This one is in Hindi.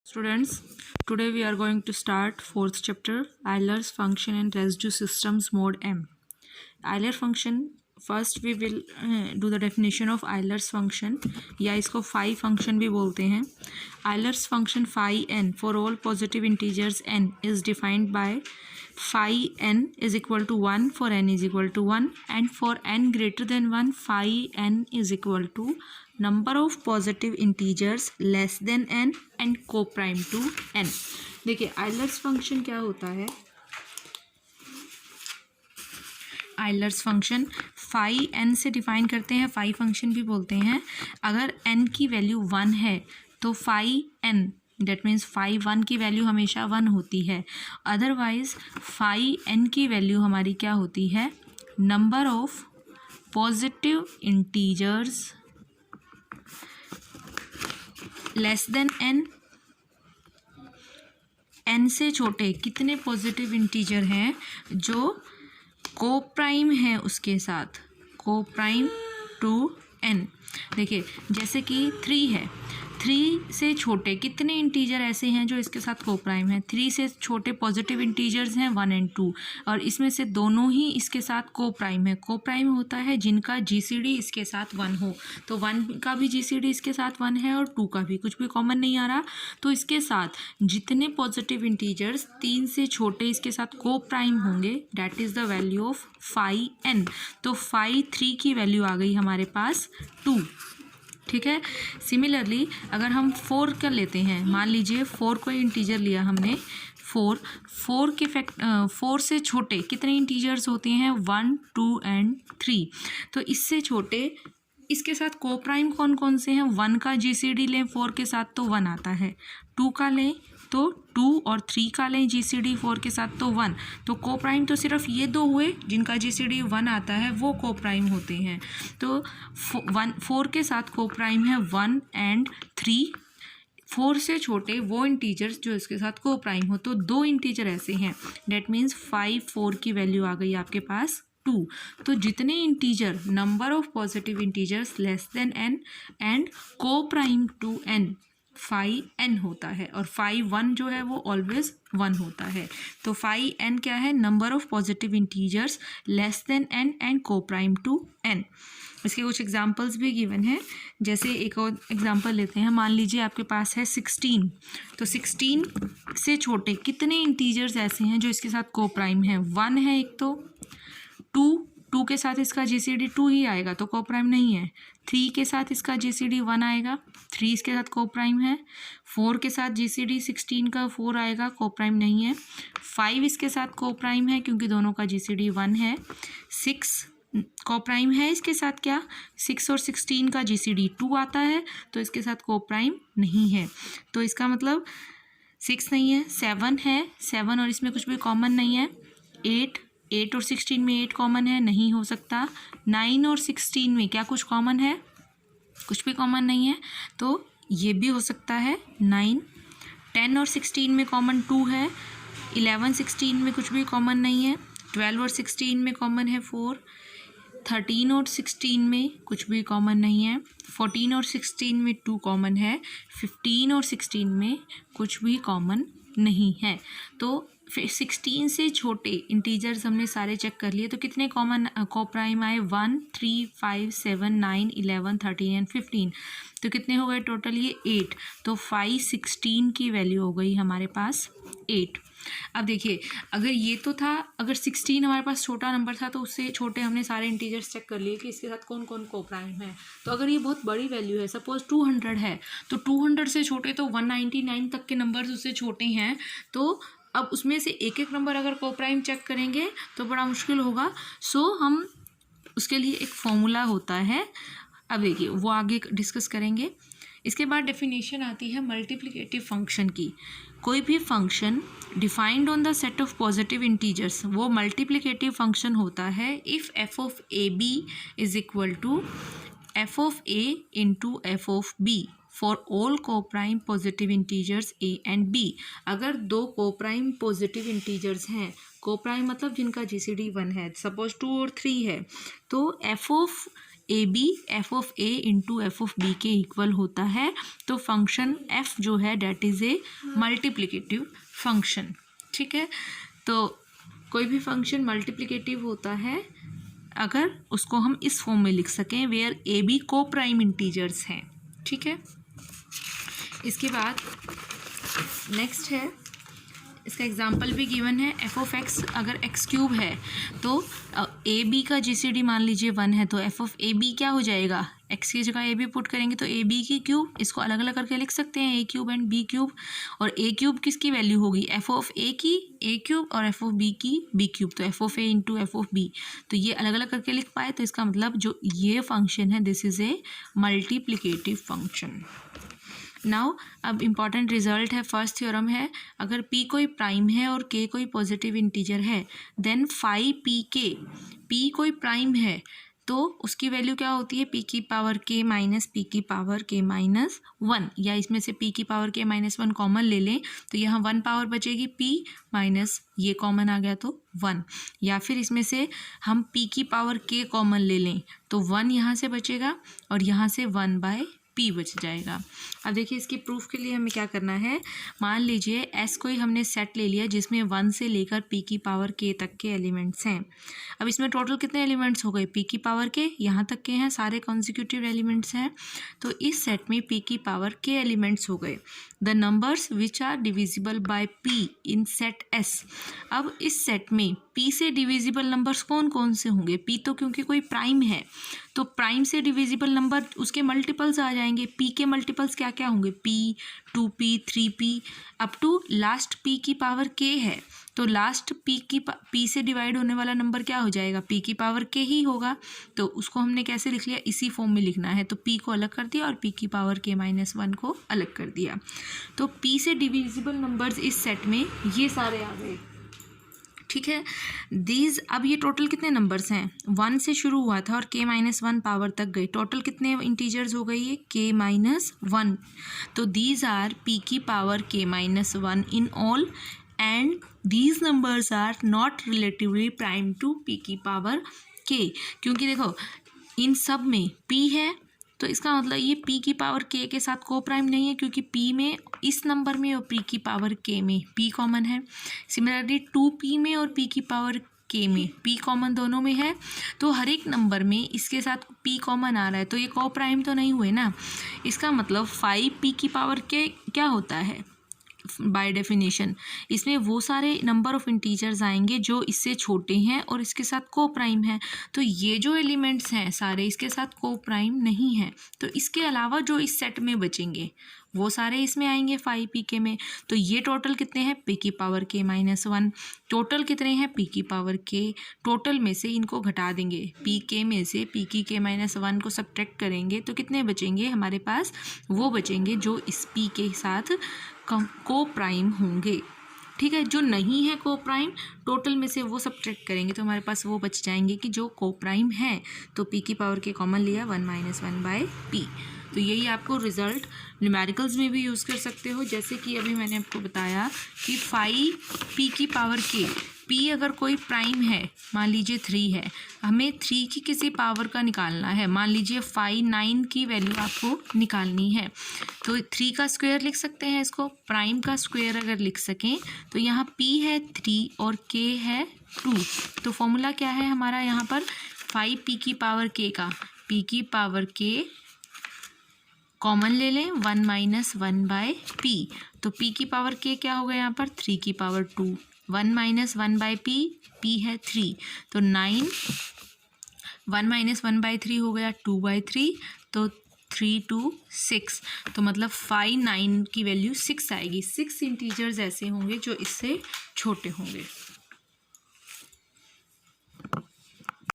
Students, today we are going to start fourth chapter, Euler's function and residue systems mode M. Euler function, first we will do the definition of Euler's function या इसको phi function भी बोलते हैं. Euler's function phi n for all positive integers n is defined by phi n is equal to 1 for n is equal to 1 and for n greater than 1 phi n is equal to number of positive integers less than n and co-prime to n. देखिए आइलर्स फंक्शन क्या होता है. आइलर्स फंक्शन फाई एन से डिफाइन करते हैं, फाई फंक्शन भी बोलते हैं. अगर एन की वैल्यू 1 है तो phi n that means phi 1 की वैल्यू हमेशा 1 होती है. अदरवाइज फाई एन की वैल्यू हमारी क्या होती है, number of positive integers less than n. N से छोटे कितने पॉजिटिव इंटीजर हैं जो को प्राइम है उसके साथ, को प्राइम टू एन. देखिए जैसे कि 3 है, 3 से छोटे कितने इंटीजर ऐसे हैं जो इसके साथ को प्राइम है. 3 से छोटे पॉजिटिव इंटीजर्स हैं 1 एंड 2 और इसमें से दोनों ही इसके साथ को प्राइम है. को प्राइम होता है जिनका जीसीडी इसके साथ 1 हो. तो 1 का भी जीसीडी इसके साथ 1 है और 2 का भी, कुछ भी कॉमन नहीं आ रहा. तो इसके साथ जितने पॉजिटिव इंटीजर्स 3 से छोटे इसके साथ को प्राइम होंगे that is the value of phi n. तो फाई 3 की वैल्यू आ गई हमारे पास 2. ठीक है. सिमिलरली अगर हम 4 कर लेते हैं, मान लीजिए 4 कोई इंटीजर लिया हमने, 4 के 4 से छोटे कितने इंटीजर्स होते हैं 1 2 एंड 3. तो इससे छोटे इसके साथ को प्राइम कौन कौन से हैं. 1 का जीसीडी लें 4 के साथ तो 1 आता है, 2 का लें तो 2 और 3 का लें जीसीडी 4 के साथ तो 1. तो को प्राइम तो सिर्फ ये 2 हुए जिनका जीसीडी 1 आता है, वो को प्राइम होते हैं. तो 4 के साथ को प्राइम है 1 एंड 3. 4 से छोटे वो इंटीजर्स जो इसके साथ को प्राइम हो. तो 2 इंटीजर ऐसे हैं डेट मीन्स 5 4 की वैल्यू आ गई आपके पास 2. तो जितने integer number of positive integers less than N and coprime to N phi N होता है और फाई 1 जो है वो ऑलवेज 1 होता है. तो फाई एन क्या है, number of positive integers less than N and coprime to n. इसके कुछ एग्जांपल्स भी गिवन है. जैसे एक और एग्जांपल लेते हैं, मान लीजिए आपके पास है 16. तो 16 से छोटे कितने इंटीजर्स ऐसे हैं जो इसके साथ को प्राइम है. 1 है एक, तो 2 के साथ इसका जीसीडी 2 ही आएगा तो को प्राइम नहीं है. 3 के साथ इसका जीसीडी 1 आएगा, 3 इसके साथ को प्राइम है. 4 के साथ जीसीडी 16 का 4 आएगा, को प्राइम नहीं है. 5 इसके साथ को प्राइम है क्योंकि दोनों का जीसीडी 1 है. 6 को प्राइम है इसके साथ, क्या 6 और 16 का जीसीडी 2 आता है तो इसके साथ को प्राइम नहीं है. तो इसका मतलब 6 नहीं है, 7 है, 7 और इसमें कुछ भी कॉमन नहीं है. 8 और 16 में 8 कॉमन है, नहीं हो सकता. 9 और 16 में क्या कुछ कॉमन है, कुछ भी कॉमन नहीं है तो ये भी हो सकता है 9. 10 और 16 में कॉमन 2 है. 11 16 में कुछ भी कॉमन नहीं है. 12 और 16 में कॉमन है 4. 13 और 16 में कुछ भी कॉमन नहीं है. 14 और 16 में 2 कॉमन है. 15 और 16 में कुछ भी कॉमन नहीं है. तो फिर 16 से छोटे इंटीजर्स हमने सारे चेक कर लिए. तो कितने कॉमन को प्राइम आए, 1 3 5 7 9 11 13 एंड 15. तो कितने हो गए टोटल, ये 8. तो 5 16 की वैल्यू हो गई हमारे पास 8. अब देखिए अगर ये तो था, अगर 16 हमारे पास छोटा नंबर था तो उससे छोटे हमने सारे इंटीजर्स चेक कर लिए कि इसके साथ कौन कौन को प्राइम है. तो अगर ये बहुत बड़ी वैल्यू है, सपोज 200 है, तो 200 से छोटे तो 199 तक के नंबर्स उससे छोटे हैं. तो अब उसमें से एक एक नंबर अगर को प्राइम चेक करेंगे तो बड़ा मुश्किल होगा. सो हम उसके लिए एक फॉर्मूला होता है, अब देखिए वो आगे डिस्कस करेंगे. इसके बाद डेफिनेशन आती है मल्टीप्लिकेटिव फंक्शन की. कोई भी function defined on the set of positive integers वो मल्टीप्लिकेटिव फंक्शन होता है if F of A B is equal to F of A into F of B for all coprime positive integers A and B. अगर 2 को प्राइम पॉजिटिव इंटीजर्स हैं, को प्राइम मतलब जिनका जीसीडी 1 है, सपोज 2 और 3 है, तो f of A b f of A into F of b के इक्वल होता है, तो फंक्शन एफ जो है that is a multiplicative function. ठीक है, तो कोई भी फंक्शन मल्टीप्लिकेटिव होता है अगर उसको हम इस फॉर्म में लिख सकें वेयर ए बी को प्राइम इंटीजर्स हैं। ठीक है, इसके बाद नेक्स्ट है, इसका एग्जाम्पल भी गिवन है। एफ ऑफ एक्स अगर एक्स क्यूब है तो ए बी का जीसीडी मान लीजिए 1 है, तो एफ ऑफ ए बी क्या हो जाएगा, एक्स की जगह ए बी पुट करेंगे तो ए बी की क्यूब, इसको अलग अलग करके लिख सकते हैं, a cube and b cube. और ए क्यूब किसकी वैल्यू होगी, एफ ऑफ ए की ए क्यूब और एफ ऑफ बी की बी क्यूब, तो f of A into F of b, तो ये अलग अलग करके लिख पाए, तो इसका मतलब जो ये फंक्शन है this is a multiplicative function. Now अब इम्पॉर्टेंट रिजल्ट है, फर्स्ट थ्योरम है, अगर p कोई प्राइम है और k कोई पॉजिटिव इंटीजर है देन फाई पी के, p कोई प्राइम है तो उसकी वैल्यू क्या होती है, p की पावर k माइनस p की पावर k माइनस 1, या इसमें से p की पावर k माइनस 1 कॉमन ले लें तो यहाँ 1 पावर बचेगी, p माइनस ये कॉमन आ गया तो 1, या फिर इसमें से हम p की पावर k कॉमन ले लें तो 1 यहाँ से बचेगा और यहाँ से 1/p बच जाएगा। अब देखिए इसकी प्रूफ के लिए हमें क्या करना है, मान लीजिए एस कोई हमने सेट ले लिया जिसमें 1 से लेकर p की पावर k तक के एलिमेंट्स हैं। अब इसमें टोटल कितने एलिमेंट्स हो गए, p की पावर k यहाँ तक के हैं, सारे कॉन्जिक्यूटिव एलिमेंट्स हैं, तो इस सेट में p की पावर k एलिमेंट्स हो गए। The numbers which are divisible by p in set s। अब इस सेट में p से डिविजिबल नंबर्स कौन कौन से होंगे, p तो क्योंकि कोई प्राइम है तो प्राइम से डिविजिबल नंबर उसके मल्टीपल्स आ जाएंगे। p के मल्टीपल्स क्या क्या होंगे, p 2p 3p up to last p की पावर k है, तो लास्ट p से डिवाइड होने वाला नंबर क्या हो जाएगा, p की पावर k ही होगा, तो उसको हमने कैसे लिख लिया, इसी फॉर्म में लिखना है, तो p को अलग कर दिया और p की पावर k माइनस 1 को अलग कर दिया, तो p से डिविजिबल नंबर्स इस सेट में ये सारे आ गए। ठीक है, दीज अब ये टोटल कितने नंबर्स हैं, 1 से शुरू हुआ था और k माइनस 1 पावर तक गए, टोटल कितने इंटीजर्स हो गई है, k माइनस 1, तो दीज आर p की power k minus 1 in all and these numbers are not relatively prime to p की पावर k, क्योंकि देखो इन सब में p है तो इसका मतलब ये p की पावर k के साथ को प्राइम नहीं है, क्योंकि p में इस नंबर में और p की पावर k में p कॉमन है। सिमिलरली 2p में और p की पावर k में p कॉमन दोनों में है, तो हर एक नंबर में इसके साथ p कॉमन आ रहा है, तो ये को प्राइम तो नहीं हुए ना। इसका मतलब 5p की पावर k क्या होता है, बाय डेफिनेशन इसमें वो सारे नंबर ऑफ इंटीजर्स आएंगे जो इससे छोटे हैं और इसके साथ को प्राइम है, तो ये जो एलिमेंट्स हैं सारे इसके साथ को प्राइम नहीं है, तो इसके अलावा जो इस सेट में बचेंगे वो सारे इसमें आएंगे 5p के में, तो ये टोटल कितने हैं, p की पावर k माइनस 1, टोटल कितने हैं p की पावर k, टोटल में से इनको घटा देंगे, p k में से p की k माइनस 1 को सब्ट्रैक्ट करेंगे तो कितने बचेंगे हमारे पास, वो बचेंगे जो इस p के साथ को प्राइम होंगे। ठीक है, जो नहीं है को प्राइम टोटल में से वो सब्ट्रैक्ट करेंगे तो हमारे पास वो बच जाएंगे कि जो को प्राइम है, तो p की पावर k कॉमन लिया 1 माइनस 1/p, तो यही आपको रिजल्ट न्यूमेरिकल्स में भी यूज़ कर सकते हो, जैसे कि अभी मैंने आपको बताया कि 5p की पावर k, p अगर कोई प्राइम है मान लीजिए 3 है, हमें 3 की किसी पावर का निकालना है, मान लीजिए 9 की वैल्यू आपको निकालनी है, तो 3 का स्क्वायर लिख सकते हैं इसको, प्राइम का स्क्वायर अगर लिख सकें तो यहाँ p है 3 और k है 2, तो फॉर्मूला क्या है हमारा यहाँ पर 5p की पावर k का, p की पावर k कॉमन ले लें 1 माइनस 1/p, तो p की पावर k क्या होगा यहाँ पर 3 की पावर 2, 1 माइनस 1/p, p है 3, तो 9 1 माइनस 1/3 हो गया 2/3, तो 3 2 6, तो मतलब 5 9 की वैल्यू 6 आएगी। 6 इंटीजर्स ऐसे होंगे जो इससे छोटे होंगे।